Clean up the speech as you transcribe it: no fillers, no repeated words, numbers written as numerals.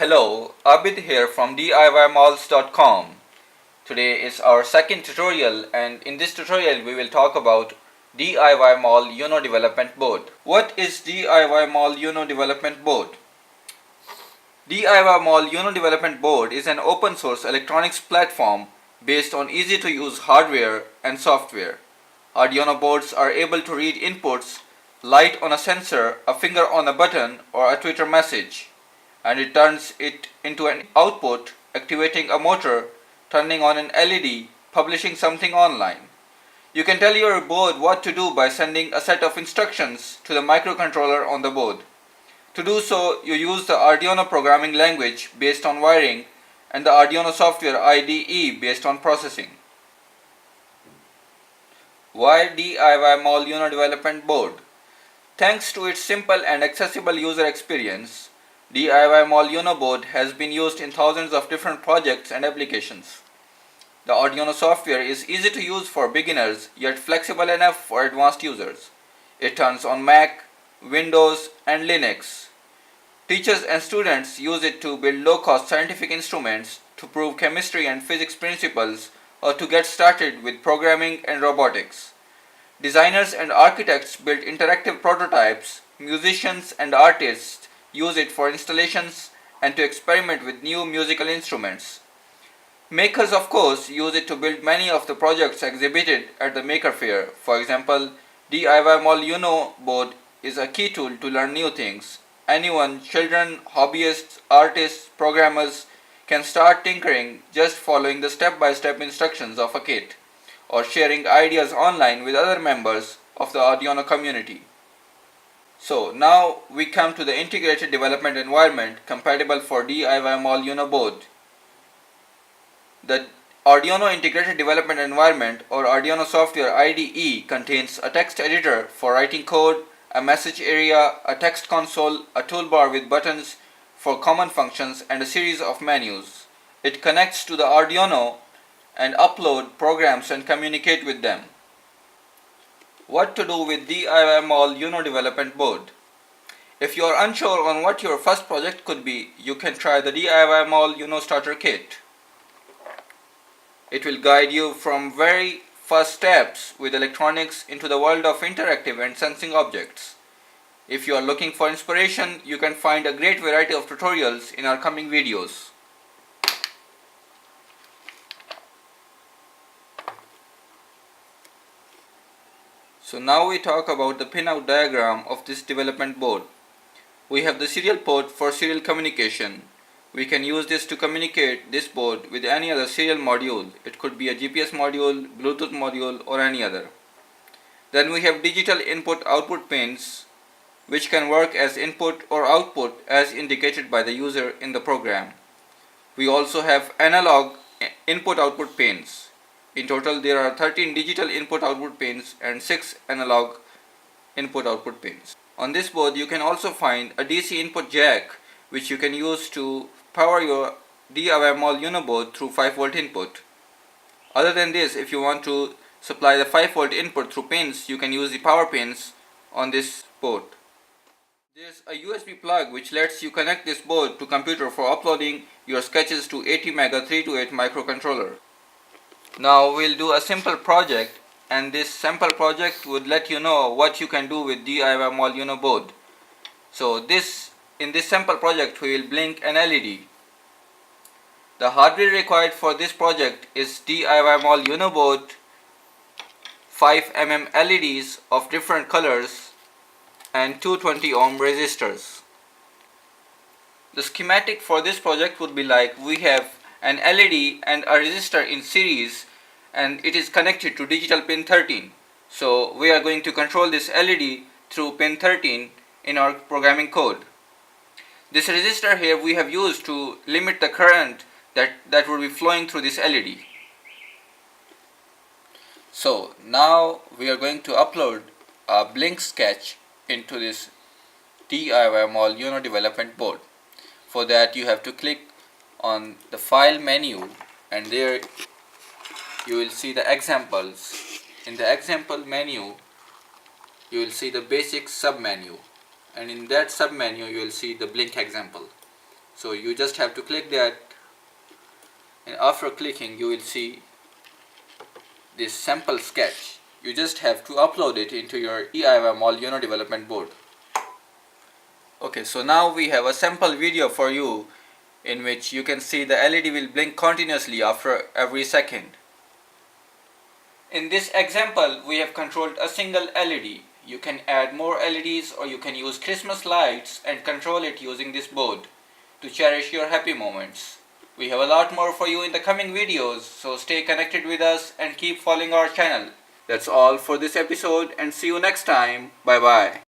Hello, Abid here from DIYmalls.com. Today is our second tutorial, and in this tutorial we will talk about DIYMall UNO Development Board. What is DIYMall UNO Development Board? DIYMall UNO Development Board is an open source electronics platform based on easy to use hardware and software. Arduino boards are able to read inputs, light on a sensor, a finger on a button, or a Twitter message, and it turns it into an output, activating a motor, turning on an LED, publishing something online. You can tell your board what to do by sending a set of instructions to the microcontroller on the board. To do so, you use the Arduino programming language based on wiring and the Arduino software IDE based on processing. Why DIYMall UNO Development Board? Thanks to its simple and accessible user experience, DIYMall UNO Board has been used in thousands of different projects and applications. The Arduino software is easy to use for beginners yet flexible enough for advanced users. It turns on Mac, Windows, and Linux. Teachers and students use it to build low-cost scientific instruments, to prove chemistry and physics principles, or to get started with programming and robotics. Designers and architects build interactive prototypes. Musicians and artists use it for installations and to experiment with new musical instruments. Makers, of course, use it to build many of the projects exhibited at the Maker Fair. For example, DIYMall UNO Board is a key tool to learn new things. Anyone, children, hobbyists, artists, programmers, can start tinkering just following the step-by-step instructions of a kit, or sharing ideas online with other members of the Arduino community. So now we come to the integrated development environment compatible for DIYMall UNO Board. The Arduino Integrated Development Environment, or Arduino Software IDE, contains a text editor for writing code, a message area, a text console, a toolbar with buttons for common functions, and a series of menus. It connects to the Arduino and upload programs and communicate with them. What to do with DIYMall UNO Development Board? If you are unsure on what your first project could be, you can try the DIYMall UNO Starter Kit. It will guide you from very first steps with electronics into the world of interactive and sensing objects. If you are looking for inspiration, you can find a great variety of tutorials in our coming videos. So now we talk about the pinout diagram of this development board. We have the serial port for serial communication. We can use this to communicate this board with any other serial module. It could be a GPS module, Bluetooth module, or any other. Then we have digital input-output pins, which can work as input or output as indicated by the user in the program. We also have analog input-output pins. In total, there are 13 digital input-output pins and 6 analog input-output pins. On this board, you can also find a DC input jack, which you can use to power your DIYMall UNO board through 5V input. Other than this, if you want to supply the 5V input through pins, you can use the power pins on this board. There is a USB plug which lets you connect this board to computer for uploading your sketches to ATmega 328 microcontroller. Now we'll do a simple project, and this sample project would let you know what you can do with DIYMall UNO board. So in this sample project we will blink an LED. The hardware required for this project is DIYMall UNO board, 5mm LEDs of different colors, and 220 ohm resistors. The schematic for this project would be like, we have an LED and a resistor in series, and it is connected to digital pin 13. So we are going to control this LED through pin 13 in our programming code. This resistor here we have used to limit the current that will be flowing through this LED. So now we are going to upload a blink sketch into this DIYMall UNO Development Board. For that you have to click on the file menu, and there you will see the examples. In the example menu you will see the basic submenu, and in that submenu you will see the blink example. So you just have to click that, and after clicking you will see this sample sketch. You just have to upload it into your DIYMall UNO Development Board. Okay, so now we have a sample video for you in which you can see the LED will blink continuously after every second. In this example, we have controlled a single LED. You can add more LEDs or you can use Christmas lights and control it using this board to cherish your happy moments. We have a lot more for you in the coming videos, so stay connected with us and keep following our channel. That's all for this episode and see you next time. Bye bye.